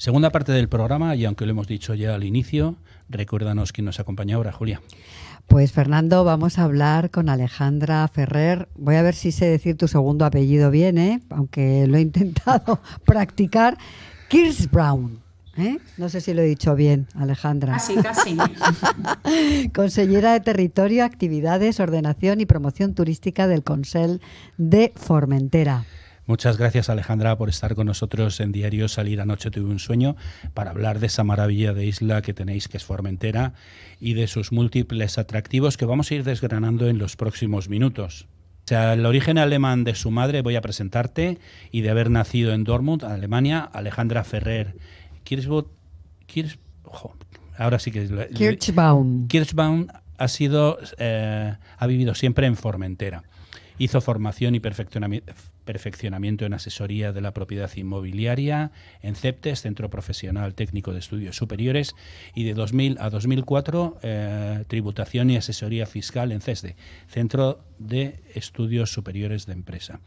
Segunda parte del programa, y aunque lo hemos dicho ya al inicio, recuérdanos quién nos acompaña ahora, Julia. Pues Fernando, vamos a hablar con Alejandra Ferrer. Voy a ver si sé decir tu segundo apellido bien, aunque lo he intentado practicar. Kirschbaum. No sé si lo he dicho bien, Alejandra. Casi. Consellera de Territorio, Actividades, Ordenación y Promoción Turística del Consell de Formentera. Muchas gracias, Alejandra, por estar con nosotros en Diario Salir Anoche Tuve un Sueño para hablar de esa maravilla de isla que tenéis, que es Formentera, y de sus múltiples atractivos que vamos a ir desgranando en los próximos minutos. O sea, el origen alemán de su madre, voy a presentarte, y de haber nacido en Dortmund, Alemania, Alejandra Ferrer ahora sí que Kirschbaum ha vivido siempre en Formentera. Hizo formación y perfeccionamiento en asesoría de la propiedad inmobiliaria en CEPTES, Centro Profesional Técnico de Estudios Superiores, y de 2000 a 2004 tributación y asesoría fiscal en CESDE, Centro de Estudios Superiores de Empresa.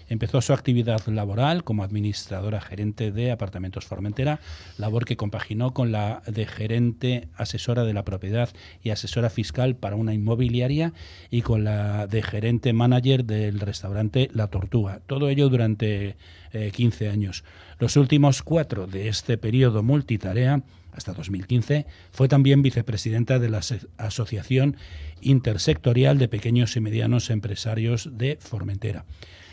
Empezó su actividad laboral como administradora gerente de Apartamentos Formentera, labor que compaginó con la de gerente asesora de la propiedad y asesora fiscal para una inmobiliaria, y con la de gerente manager del restaurante La Tortuga. Todo ello durante 15 años. Los últimos 4 de este periodo multitarea, hasta 2015, fue también vicepresidenta de la Asociación Intersectorial de Pequeños y Medianos Empresarios de Formentera.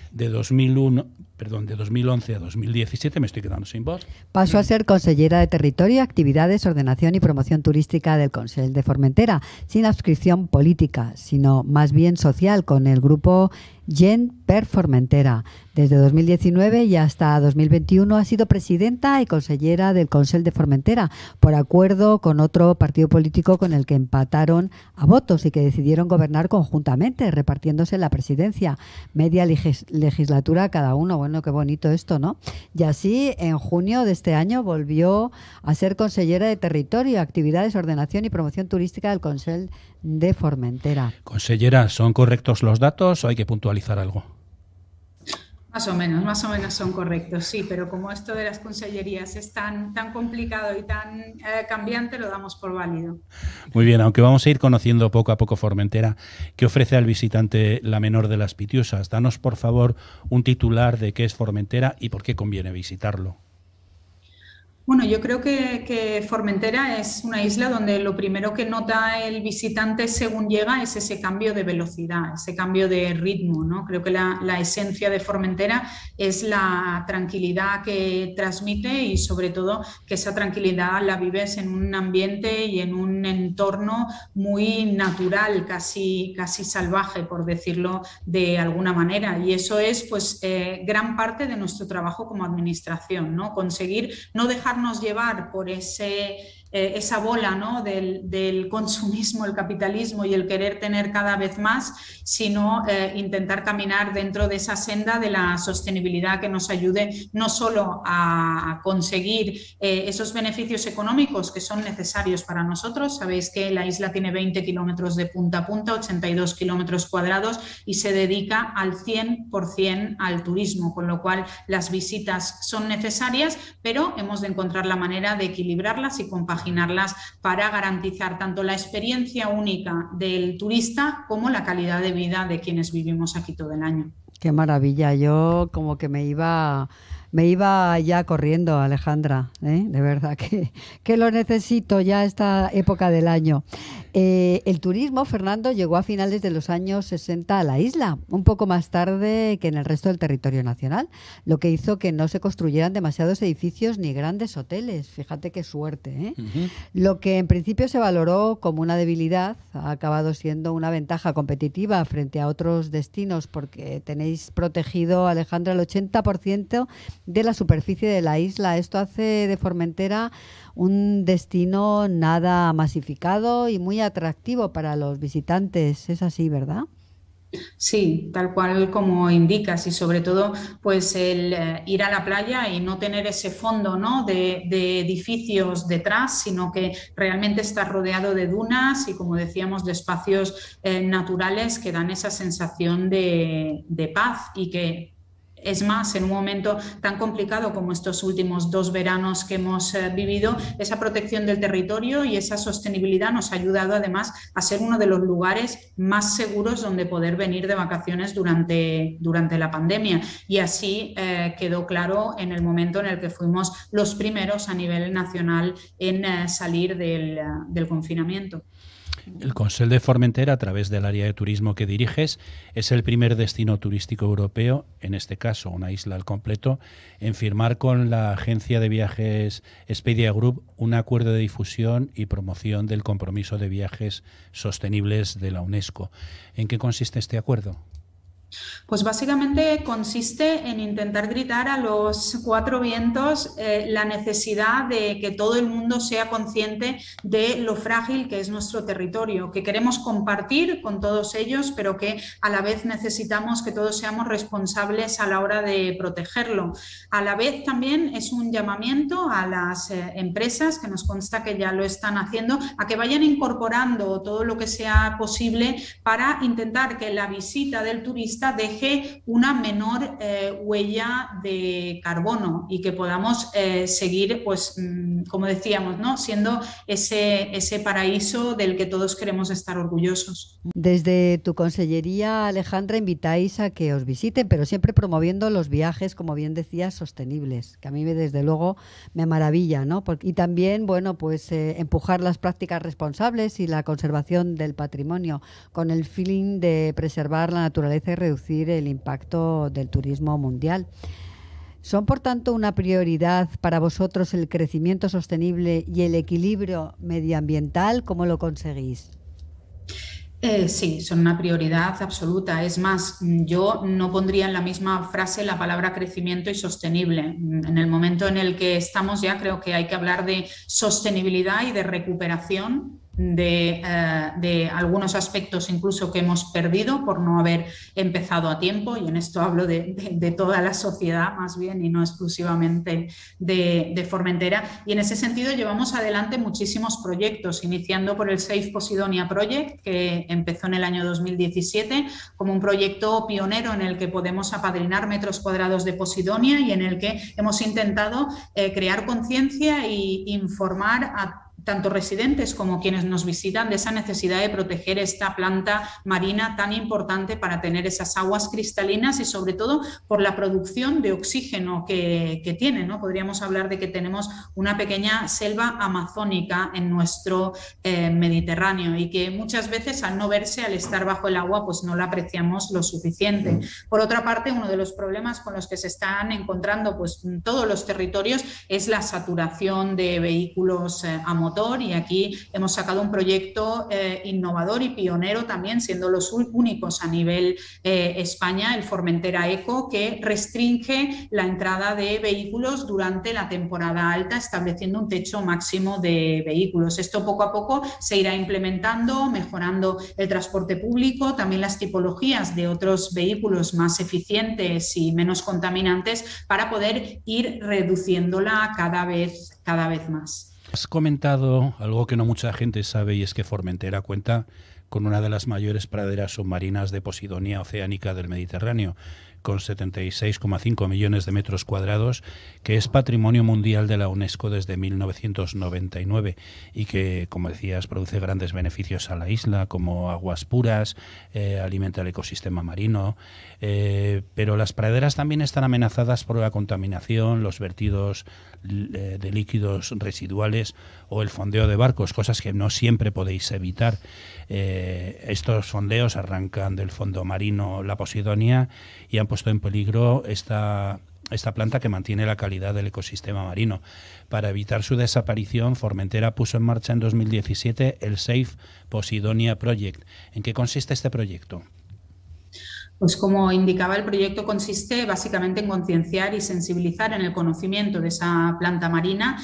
De 2011 a 2017, me estoy quedando sin voz. Pasó a ser consellera de Territorio, Actividades, Ordenación y Promoción Turística del Consell de Formentera, sin adscripción política, sino más bien social, con el grupo Gent per Formentera. Desde 2019 y hasta 2021 ha sido presidenta y consellera del Consell de Formentera, por acuerdo con otro partido político con el que empataron a votos y que decidieron gobernar conjuntamente, repartiéndose la presidencia. Media legislatura cada uno. Bueno, qué bonito esto, ¿no? Y así, en junio de este año, volvió a ser consellera de Territorio, Actividades, Ordenación y Promoción Turística del Consell de Formentera. Consellera, ¿son correctos los datos o hay que puntualizar algo? Más o menos son correctos, sí, pero como esto de las consellerías es tan complicado y tan cambiante, lo damos por válido. Muy bien, aunque vamos a ir conociendo poco a poco Formentera, ¿qué ofrece al visitante la menor de las Pitiusas? Danos, por favor, un titular de qué es Formentera y por qué conviene visitarlo. Bueno, yo creo que Formentera es una isla donde lo primero que nota el visitante según llega es ese cambio de velocidad, ese cambio de ritmo, ¿no? Creo que la esencia de Formentera es la tranquilidad que transmite, y sobre todo que esa tranquilidad la vives en un ambiente y en un entorno muy natural, casi salvaje, por decirlo de alguna manera. Y eso es pues gran parte de nuestro trabajo como administración, ¿no? Conseguir no dejarnos llevar por esa bola, ¿no? del consumismo, el capitalismo y el querer tener cada vez más, sino intentar caminar dentro de esa senda de la sostenibilidad que nos ayude no solo a conseguir esos beneficios económicos que son necesarios para nosotros. Sabéis que la isla tiene 20 kilómetros de punta a punta, 82 kilómetros cuadrados, y se dedica al 100% al turismo, con lo cual las visitas son necesarias, pero hemos de encontrar la manera de equilibrarlas y compaginarlas para garantizar tanto la experiencia única del turista como la calidad de vida de quienes vivimos aquí todo el año. Qué maravilla, yo como que me iba ya corriendo, Alejandra, de verdad que lo necesito ya esta época del año. El turismo, Fernando, llegó a finales de los años 60 a la isla, un poco más tarde que en el resto del territorio nacional, lo que hizo que no se construyeran demasiados edificios ni grandes hoteles. Fíjate qué suerte, Uh-huh. Lo que en principio se valoró como una debilidad ha acabado siendo una ventaja competitiva frente a otros destinos, porque tenéis protegido, Alejandra, el 80% de la superficie de la isla. Esto hace de Formentera un destino nada masificado y muy atractivo para los visitantes. Es así, ¿verdad? Sí, tal cual como indicas, y sobre todo pues el ir a la playa y no tener ese fondo, ¿no? de edificios detrás, sino que realmente estar rodeado de dunas y, como decíamos, de espacios naturales que dan esa sensación de paz, y que Es más, en un momento tan complicado como estos últimos 2 veranos que hemos vivido, esa protección del territorio y esa sostenibilidad nos ha ayudado además a ser uno de los lugares más seguros donde poder venir de vacaciones durante la pandemia. Y así quedó claro en el momento en el que fuimos los primeros a nivel nacional en salir del confinamiento. El Consell de Formentera, a través del área de turismo que diriges, es el primer destino turístico europeo, en este caso una isla al completo, en firmar con la agencia de viajes Expedia Group un acuerdo de difusión y promoción del compromiso de viajes sostenibles de la UNESCO. ¿En qué consiste este acuerdo? Pues básicamente consiste en intentar gritar a los 4 vientos la necesidad de que todo el mundo sea consciente de lo frágil que es nuestro territorio, que queremos compartir con todos ellos, pero que a la vez necesitamos que todos seamos responsables a la hora de protegerlo. A la vez también es un llamamiento a las empresas, que nos consta que ya lo están haciendo, a que vayan incorporando todo lo que sea posible para intentar que la visita del turista deje una menor huella de carbono y que podamos seguir, pues, como decíamos, ¿no?, siendo ese paraíso del que todos queremos estar orgullosos. Desde tu consellería, Alejandra, invitáis a que os visiten, pero siempre promoviendo los viajes, como bien decías, sostenibles, que a mí desde luego me maravilla, ¿no? Y también, bueno, pues empujar las prácticas responsables y la conservación del patrimonio con el feeling de preservar la naturaleza y reducir el impacto del turismo mundial. ¿Son, por tanto, una prioridad para vosotros el crecimiento sostenible y el equilibrio medioambiental? ¿Cómo lo conseguís? Sí, son una prioridad absoluta. Es más, yo no pondría en la misma frase la palabra crecimiento y sostenible. En el momento en el que estamos ya creo que hay que hablar de sostenibilidad y de recuperación de algunos aspectos incluso que hemos perdido por no haber empezado a tiempo, y en esto hablo de toda la sociedad más bien y no exclusivamente de Formentera. Y en ese sentido llevamos adelante muchísimos proyectos, iniciando por el Safe Posidonia Project, que empezó en el año 2017 como un proyecto pionero en el que podemos apadrinar metros cuadrados de Posidonia y en el que hemos intentado crear conciencia e informar a tanto residentes como quienes nos visitan de esa necesidad de proteger esta planta marina tan importante para tener esas aguas cristalinas y sobre todo por la producción de oxígeno que tiene, ¿no? Podríamos hablar de que tenemos una pequeña selva amazónica en nuestro Mediterráneo y que muchas veces al no verse, al estar bajo el agua, pues no la apreciamos lo suficiente. Por otra parte, uno de los problemas con los que se están encontrando pues todos los territorios es la saturación de vehículos a motor, y aquí hemos sacado un proyecto innovador y pionero también, siendo los únicos a nivel España, el Formentera Eco, que restringe la entrada de vehículos durante la temporada alta, estableciendo un techo máximo de vehículos. Esto poco a poco se irá implementando, mejorando el transporte público, también las tipologías de otros vehículos más eficientes y menos contaminantes para poder ir reduciéndola cada vez más. Has comentado algo que no mucha gente sabe, y es que Formentera cuenta con una de las mayores praderas submarinas de posidonia oceánica del Mediterráneo, con 76,5 millones de metros cuadrados, que es Patrimonio Mundial de la UNESCO desde 1999 y que, como decías, produce grandes beneficios a la isla, como aguas puras, alimenta el ecosistema marino, pero las praderas también están amenazadas por la contaminación, los vertidos de líquidos residuales o el fondeo de barcos, cosas que no siempre podéis evitar. Estos fondeos arrancan del fondo marino la Posidonia y han puesto en peligro esta planta que mantiene la calidad del ecosistema marino. Para evitar su desaparición, Formentera puso en marcha en 2017 el Safe Posidonia Project. ¿En qué consiste este proyecto? Pues como indicaba, el proyecto consiste básicamente en concienciar y sensibilizar en el conocimiento de esa planta marina.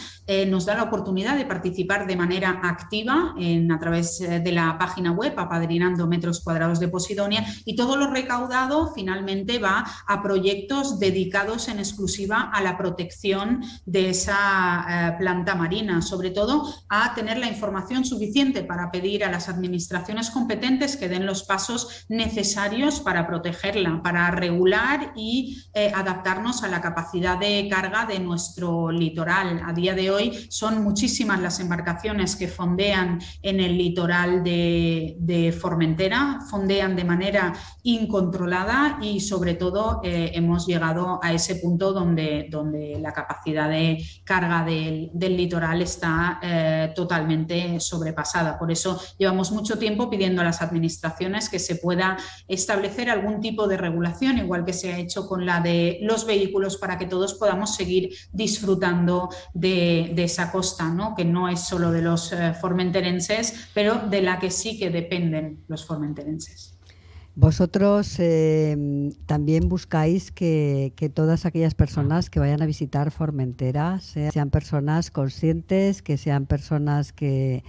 Nos da la oportunidad de participar de manera activa a través de la página web Apadrinando Metros Cuadrados de Posidonia, y todo lo recaudado finalmente va a proyectos dedicados en exclusiva a la protección de esa planta marina, sobre todo a tener la información suficiente para pedir a las administraciones competentes que den los pasos necesarios para protegerla protegerla, para regular y adaptarnos a la capacidad de carga de nuestro litoral. A día de hoy son muchísimas las embarcaciones que fondean en el litoral de Formentera, fondean de manera incontrolada y sobre todo hemos llegado a ese punto donde la capacidad de carga del litoral está totalmente sobrepasada. Por eso llevamos mucho tiempo pidiendo a las administraciones que se pueda establecer algún tipo de regulación, igual que se ha hecho con la de los vehículos, para que todos podamos seguir disfrutando de esa costa, ¿no? Que no es solo de los formenterenses, pero de la que sí que dependen los formenterenses. Vosotros también buscáis que todas aquellas personas que vayan a visitar Formentera sean personas conscientes, que sean personas que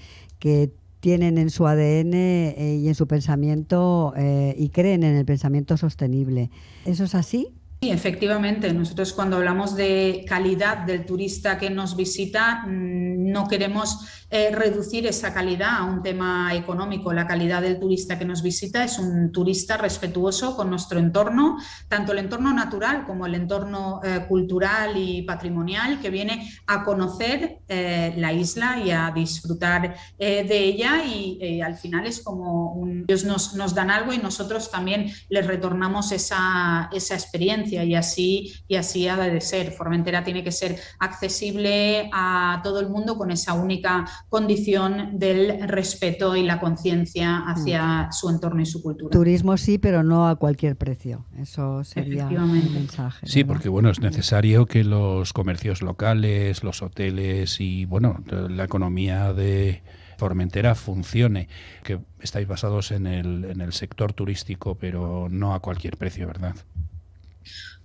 tienen en su ADN y en su pensamiento y creen en el pensamiento sostenible. ¿Eso es así? Sí, efectivamente. Nosotros cuando hablamos de calidad del turista que nos visita, no queremos reducir esa calidad a un tema económico. La calidad del turista que nos visita es un turista respetuoso con nuestro entorno, tanto el entorno natural como el entorno cultural y patrimonial, que viene a conocer la isla y a disfrutar de ella y al final es como ellos nos dan algo y nosotros también les retornamos esa experiencia. Y así ha de ser. Formentera tiene que ser accesible a todo el mundo con esa única condición del respeto y la conciencia hacia su entorno y su cultura. Turismo sí, pero no a cualquier precio. Eso sería el mensaje. Sí, ¿verdad? Porque bueno, es necesario que los comercios locales, los hoteles y bueno, la economía de Formentera funcione, que estáis basados en el sector turístico, pero no a cualquier precio, ¿verdad?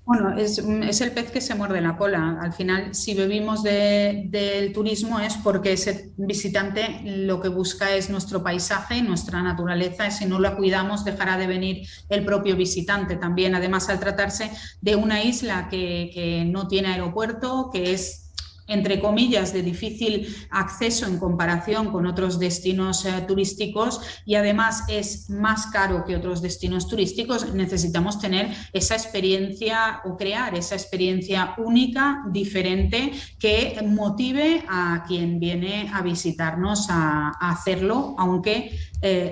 Bueno, es el pez que se muerde la cola. Al final, si vivimos del turismo es porque ese visitante lo que busca es nuestro paisaje y nuestra naturaleza, y si no la cuidamos dejará de venir el propio visitante también. Además, al tratarse de una isla que no tiene aeropuerto, que es entre comillas, de difícil acceso en comparación con otros destinos turísticos y además es más caro que otros destinos turísticos, necesitamos tener esa experiencia o crear esa experiencia única, diferente, que motive a quien viene a visitarnos a hacerlo, aunque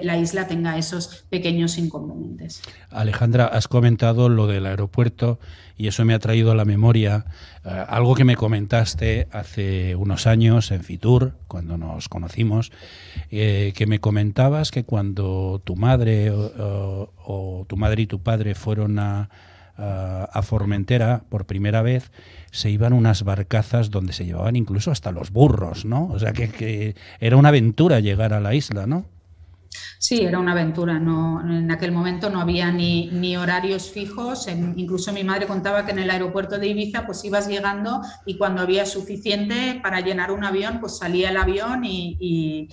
la isla tenga esos pequeños inconvenientes. Alejandra, has comentado lo del aeropuerto y eso me ha traído a la memoria algo que me comentaste hace unos años en Fitur, cuando nos conocimos, que me comentabas que cuando tu madre o tu madre y tu padre fueron a Formentera por primera vez, se iban unas barcazas donde se llevaban incluso hasta los burros, ¿no? O sea que era una aventura llegar a la isla, ¿no? Sí, era una aventura. No, en aquel momento no había ni horarios fijos. Incluso mi madre contaba que en el aeropuerto de Ibiza pues ibas llegando y cuando había suficiente para llenar un avión, pues salía el avión y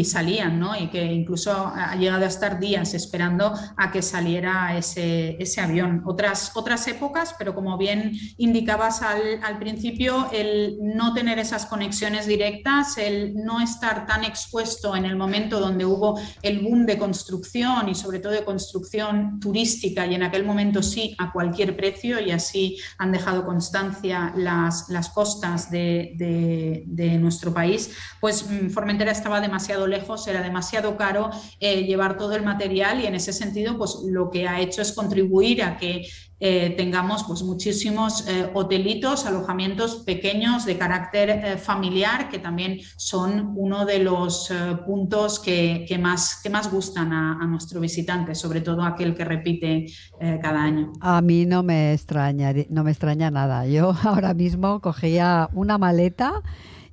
salían, ¿no? Y que incluso ha llegado a estar días esperando a que saliera ese avión. Otras épocas, pero como bien indicabas al principio, el no tener esas conexiones directas, el no estar tan expuesto en el momento donde hubo el boom de construcción y sobre todo de construcción turística, y en aquel momento sí a cualquier precio, y así han dejado constancia las costas de nuestro país, pues Formentera estaba demasiado lejos, era demasiado caro llevar todo el material, y en ese sentido pues lo que ha hecho es contribuir a que tengamos pues muchísimos hotelitos, alojamientos pequeños de carácter familiar, que también son uno de los puntos que más gustan a nuestro visitante, sobre todo aquel que repite cada año. A mí no me extraña nada. Yo ahora mismo cogía una maleta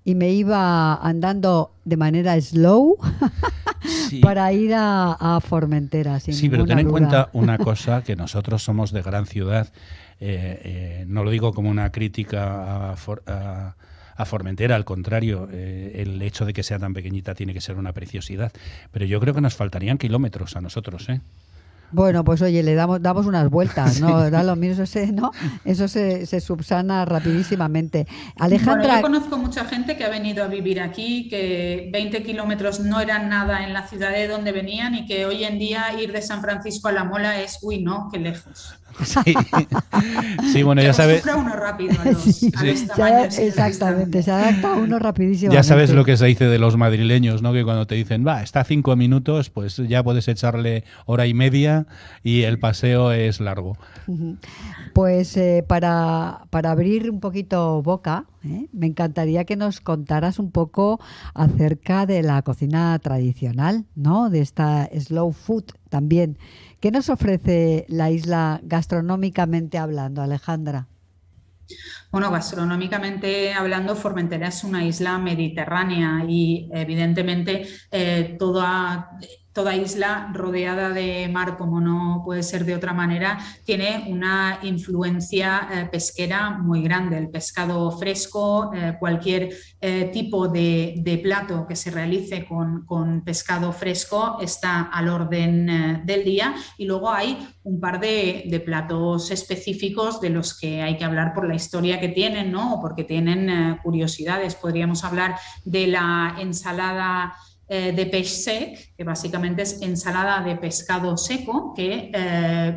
y me iba andando de manera slow sí. para ir a Formentera. Sí, pero ten en cuenta una cosa, que nosotros somos de gran ciudad. No lo digo como una crítica a Formentera, al contrario, el hecho de que sea tan pequeñita tiene que ser una preciosidad. Pero yo creo que nos faltarían kilómetros a nosotros, ¿eh? Bueno, pues oye, le damos unas vueltas, ¿no? Da lo mismo, ¿no? Eso se subsana rapidísimamente. Alejandra... Bueno, yo conozco mucha gente que ha venido a vivir aquí, que 20 kilómetros no eran nada en la ciudad de donde venían y que hoy en día ir de San Francisco a La Mola es, uy, no, qué lejos. Sí, sí, bueno, ya sabes. Sufre uno rápido a los tamaños. Exactamente, se adapta uno rapidísimo. Ya sabes lo que se dice de los madrileños, ¿no? Que cuando te dicen, va, está a 5 minutos, pues ya puedes echarle hora y media y el paseo es largo. Pues para abrir un poquito boca, me encantaría que nos contaras un poco acerca de la cocina tradicional, ¿no? De esta slow food también. ¿Qué nos ofrece la isla gastronómicamente hablando, Alejandra? Bueno, gastronómicamente hablando, Formentera es una isla mediterránea y evidentemente toda isla rodeada de mar, como no puede ser de otra manera, tiene una influencia pesquera muy grande. El pescado fresco, cualquier tipo de plato que se realice con pescado fresco está al orden del día, y luego hay un par de platos específicos de los que hay que hablar por la historia que tienen, ¿no? O porque tienen curiosidades. Podríamos hablar de la ensalada de peix sec, que básicamente es ensalada de pescado seco, que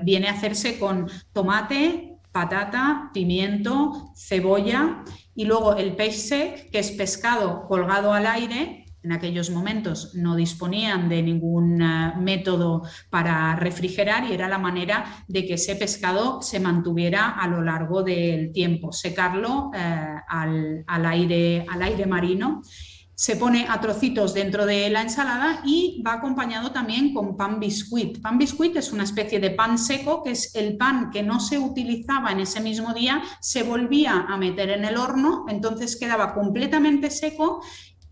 viene a hacerse con tomate, patata, pimiento, cebolla, y luego el peix sec, que es pescado colgado al aire. En aquellos momentos no disponían de ningún método para refrigerar y era la manera de que ese pescado se mantuviera a lo largo del tiempo, secarlo al aire marino. Se pone a trocitos dentro de la ensalada y va acompañado también con pan biscuit. Pan biscuit es una especie de pan seco, que es el pan que no se utilizaba en ese mismo día, se volvía a meter en el horno, entonces quedaba completamente seco,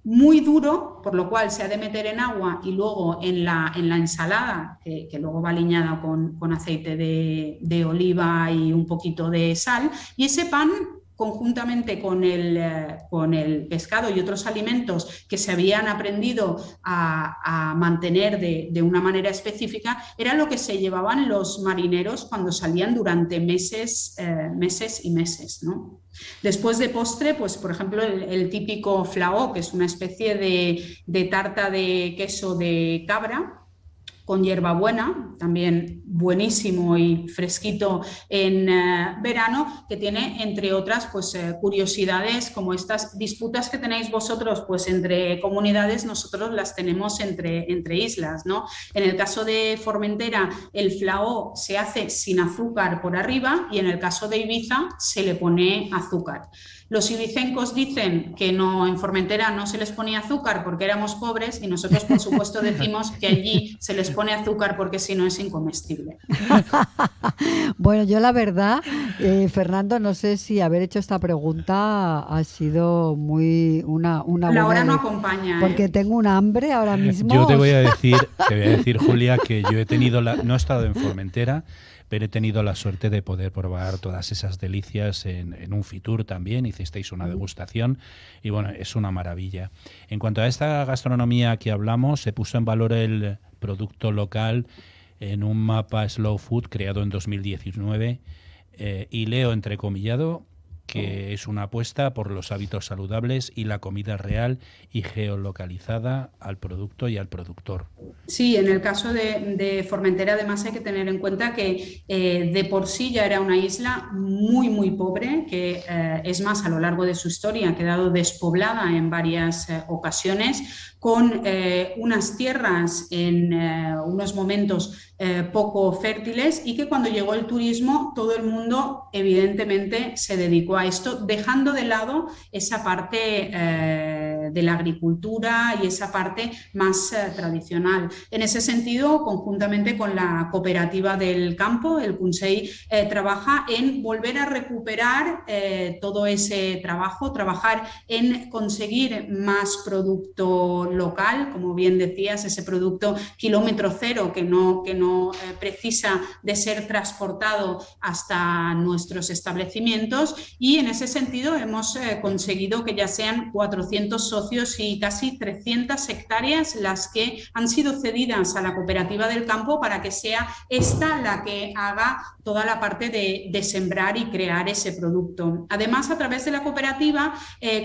muy duro, por lo cual se ha de meter en agua y luego en la ensalada, que luego va aliñada con aceite de oliva y un poquito de sal, y ese pan, conjuntamente con el pescado y otros alimentos que se habían aprendido a mantener de una manera específica, era lo que se llevaban los marineros cuando salían durante meses y meses, ¿no? Después de postre, pues por ejemplo el típico flaó, que es una especie de tarta de queso de cabra con hierbabuena, también buenísimo y fresquito en verano, que tiene, entre otras, pues curiosidades como estas disputas que tenéis vosotros pues entre comunidades, nosotros las tenemos entre islas, ¿no? En el caso de Formentera, el flaó se hace sin azúcar por arriba, y en el caso de Ibiza se le pone azúcar. Los ibicencos dicen que no, en Formentera no se les ponía azúcar porque éramos pobres, y nosotros, por supuesto, decimos que allí se les pone azúcar porque si no es incomestible. Bueno, yo la verdad, Fernando, no sé si haber hecho esta pregunta ha sido una la hora no acompaña, porque tengo un hambre ahora mismo. Yo te voy a decir, Julia, que yo no he estado en Formentera, pero he tenido la suerte de poder probar todas esas delicias en un Fitur también. Hicisteis una degustación y bueno, es una maravilla. En cuanto a esta gastronomía que hablamos, se puso en valor el producto local en un mapa Slow Food creado en 2019 y leo entrecomillado que es una apuesta por los hábitos saludables y la comida real y geolocalizada al producto y al productor. Sí, en el caso de Formentera además hay que tener en cuenta que de por sí ya era una isla muy, muy pobre, que es más, a lo largo de su historia ha quedado despoblada en varias ocasiones, con unas tierras en unos momentos poco fértiles, y que cuando llegó el turismo todo el mundo evidentemente se dedicó a esto, dejando de lado esa parte de la agricultura y esa parte más tradicional. En ese sentido, conjuntamente con la cooperativa del campo, el Consell trabaja en volver a recuperar todo ese trabajo, trabajar en conseguir más producto local, como bien decías, ese producto kilómetro cero que no precisa de ser transportado hasta nuestros establecimientos, y en ese sentido hemos conseguido que ya sean 400 socios y casi 300 hectáreas las que han sido cedidas a la Cooperativa del Campo para que sea esta la que haga toda la parte de sembrar y crear ese producto. Además, a través de la cooperativa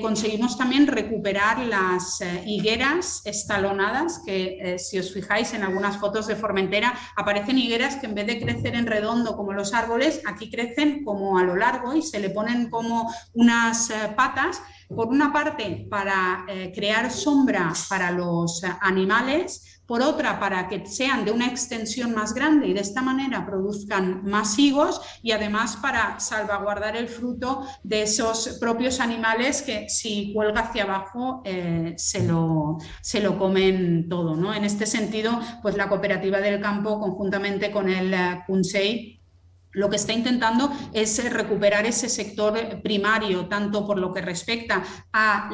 conseguimos también recuperar las higueras estalonadas, que si os fijáis en algunas fotos de Formentera aparecen higueras que en vez de crecer en redondo como los árboles, aquí crecen como a lo largo y se le ponen como unas patas, por una parte para crear sombra para los animales, por otra para que sean de una extensión más grande y de esta manera produzcan más higos, y además para salvaguardar el fruto de esos propios animales que si cuelga hacia abajo se lo comen todo, ¿no? En este sentido, pues la Cooperativa del Campo, conjuntamente con el Consell, lo que está intentando es recuperar ese sector primario, tanto por lo que respecta a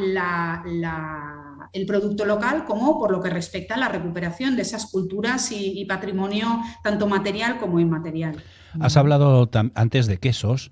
el producto local como por lo que respecta a la recuperación de esas culturas y patrimonio tanto material como inmaterial. Has hablado antes de quesos.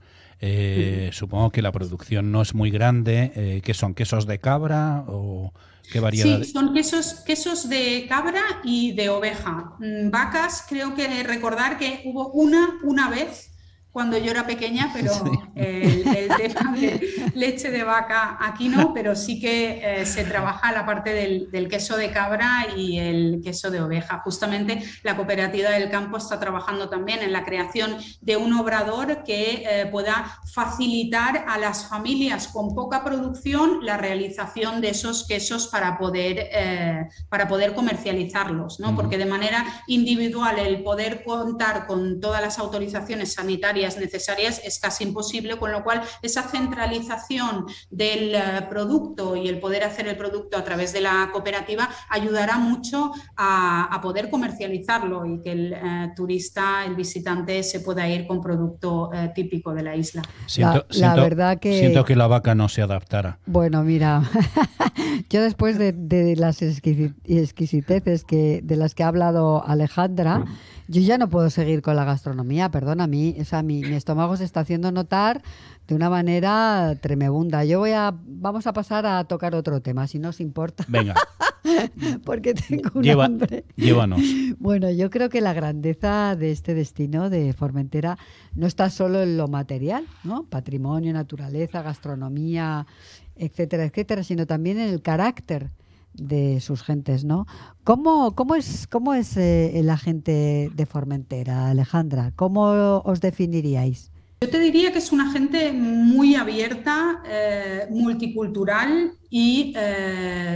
Supongo que la producción no es muy grande. ¿Qué son? ¿Quesos de cabra o qué variedad? Sí, son quesos de cabra y de oveja. Vacas, creo que recordar que hubo una vez cuando yo era pequeña, pero sí. el tema de leche de vaca aquí no, pero sí que se trabaja la parte del queso de cabra y el queso de oveja. Justamente la Cooperativa del Campo está trabajando también en la creación de un obrador que pueda facilitar a las familias con poca producción la realización de esos quesos para poder comercializarlos, ¿no? Porque de manera individual el poder contar con todas las autorizaciones sanitarias necesarias es casi imposible, con lo cual esa centralización del producto y el poder hacer el producto a través de la cooperativa ayudará mucho a poder comercializarlo y que el turista, el visitante, se pueda ir con producto típico de la isla. Siento que la vaca no se adaptara. Bueno, mira, yo después de las exquisiteces de las que ha hablado Alejandra, yo ya no puedo seguir con la gastronomía, perdona, mi estómago se está haciendo notar de una manera tremenda. Vamos a pasar a tocar otro tema, si no os importa. Venga. Porque tengo un hambre. Llévanos. Bueno, yo creo que la grandeza de este destino de Formentera no está solo en lo material, ¿no? Patrimonio, naturaleza, gastronomía, etcétera, etcétera, sino también en el carácter de sus gentes, ¿no? ¿Cómo es la gente de Formentera, Alejandra? ¿Cómo os definiríais? Yo te diría que es una gente muy abierta, multicultural y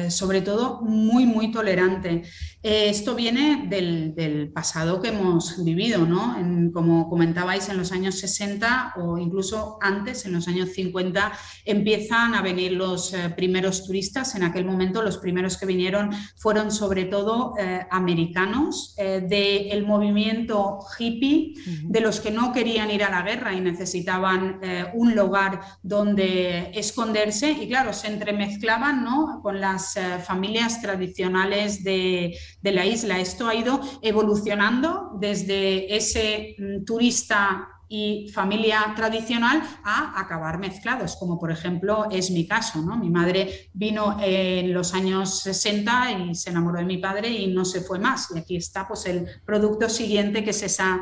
sobre todo muy, muy tolerante. Esto viene del pasado que hemos vivido, ¿no? Como comentabais, en los años 60 o incluso antes, en los años 50, empiezan a venir los primeros turistas. En aquel momento los primeros que vinieron fueron sobre todo americanos, del movimiento hippie, de los que no querían ir a la guerra y necesitaban un lugar donde esconderse, y claro, se entremezclaban, ¿no?, con las familias tradicionales de la isla. Esto ha ido evolucionando desde ese turista y familia tradicional a acabar mezclados, como por ejemplo es mi caso, ¿no? Mi madre vino en los años 60 y se enamoró de mi padre y no se fue más, y aquí está pues el producto siguiente, que es esa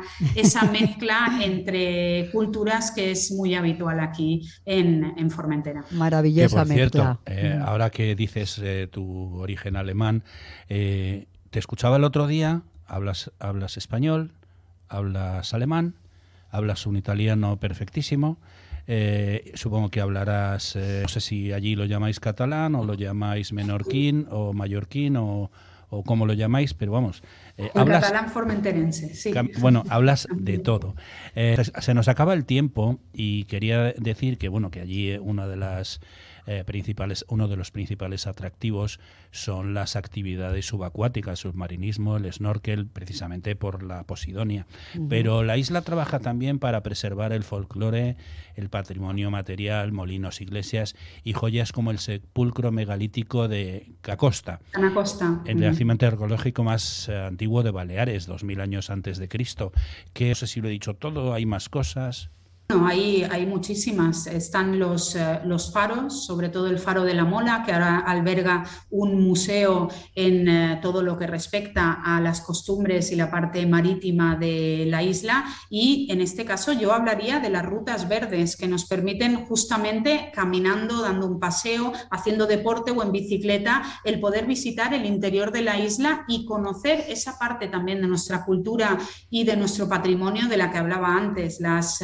mezcla entre culturas que es muy habitual aquí en Formentera. Maravillosa mezcla. Por cierto, ahora que dices tu origen alemán, te escuchaba el otro día, hablas español, hablas alemán, hablas un italiano perfectísimo, supongo que hablarás, no sé si allí lo llamáis catalán o lo llamáis menorquín o mallorquín o cómo lo llamáis, pero vamos. Hablas catalán formenterense, sí. Bueno, hablas de todo. Se nos acaba el tiempo y quería decir que, bueno, que allí uno de los principales atractivos son las actividades subacuáticas, submarinismo, el snorkel, precisamente por la Posidonia. Pero la isla trabaja también para preservar el folclore, el patrimonio material, molinos, iglesias y joyas como el sepulcro megalítico de Canacosta, el yacimiento arqueológico más antiguo de Baleares, 2000 años antes de Cristo. Que no sé si lo he dicho todo, hay más cosas. Bueno, hay muchísimas. Están los faros, sobre todo el Faro de la Mola, que ahora alberga un museo en todo lo que respecta a las costumbres y la parte marítima de la isla. Y en este caso yo hablaría de las rutas verdes que nos permiten justamente caminando, dando un paseo, haciendo deporte o en bicicleta, el poder visitar el interior de la isla y conocer esa parte también de nuestra cultura y de nuestro patrimonio de la que hablaba antes, las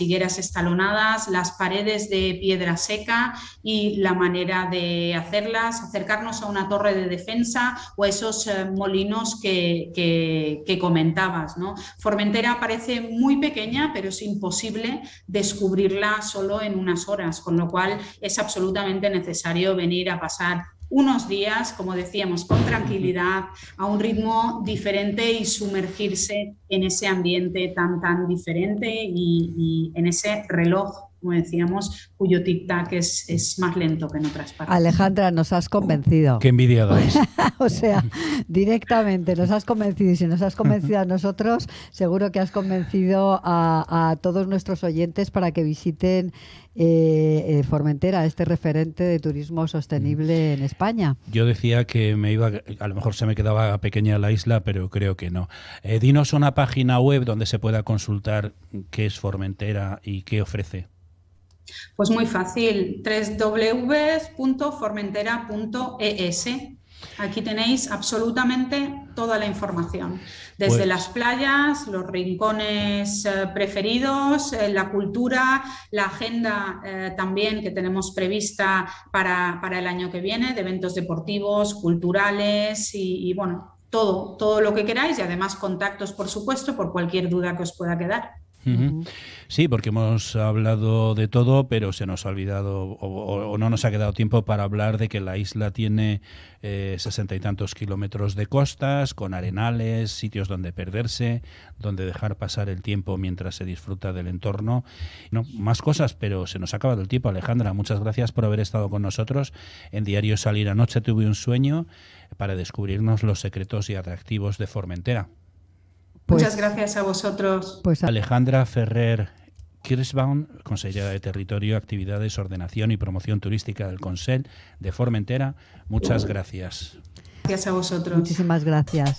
higueras estalonadas, las paredes de piedra seca y la manera de hacerlas, acercarnos a una torre de defensa o esos molinos que comentabas, ¿no? Formentera parece muy pequeña, pero es imposible descubrirla solo en unas horas, con lo cual es absolutamente necesario venir a pasar unos días, como decíamos, con tranquilidad, a un ritmo diferente y sumergirse en ese ambiente tan diferente y en ese reloj, como decíamos, cuyo tic-tac es más lento que en otras partes. Alejandra, nos has convencido. Qué envidia dais. O sea, directamente nos has convencido, y si nos has convencido a nosotros, seguro que has convencido a todos nuestros oyentes para que visiten Formentera, este referente de turismo sostenible en España. Yo decía que a lo mejor se me quedaba pequeña la isla, pero creo que no. Dinos una página web donde se pueda consultar qué es Formentera y qué ofrece. Pues muy fácil, www.formentera.es. Aquí tenéis absolutamente toda la información, desde las playas, los rincones preferidos, la cultura, la agenda también que tenemos prevista para el año que viene, de eventos deportivos, culturales y bueno, todo lo que queráis y además contactos, por supuesto, por cualquier duda que os pueda quedar. Sí, porque hemos hablado de todo, pero se nos ha olvidado o no nos ha quedado tiempo para hablar de que la isla tiene 60 y tantos kilómetros de costas, con arenales, sitios donde perderse, donde dejar pasar el tiempo mientras se disfruta del entorno. No, más cosas, pero se nos ha acabado el tiempo. Alejandra, muchas gracias por haber estado con nosotros. En Diario Salir Anoche tuve un sueño para descubrirnos los secretos y atractivos de Formentera. Muchas gracias a vosotros. Alejandra Ferrer Kirschbaum, consellera de Territorio, Actividades, Ordenación y Promoción Turística del Consell de Formentera. Muchas gracias. Gracias a vosotros. Muchísimas gracias.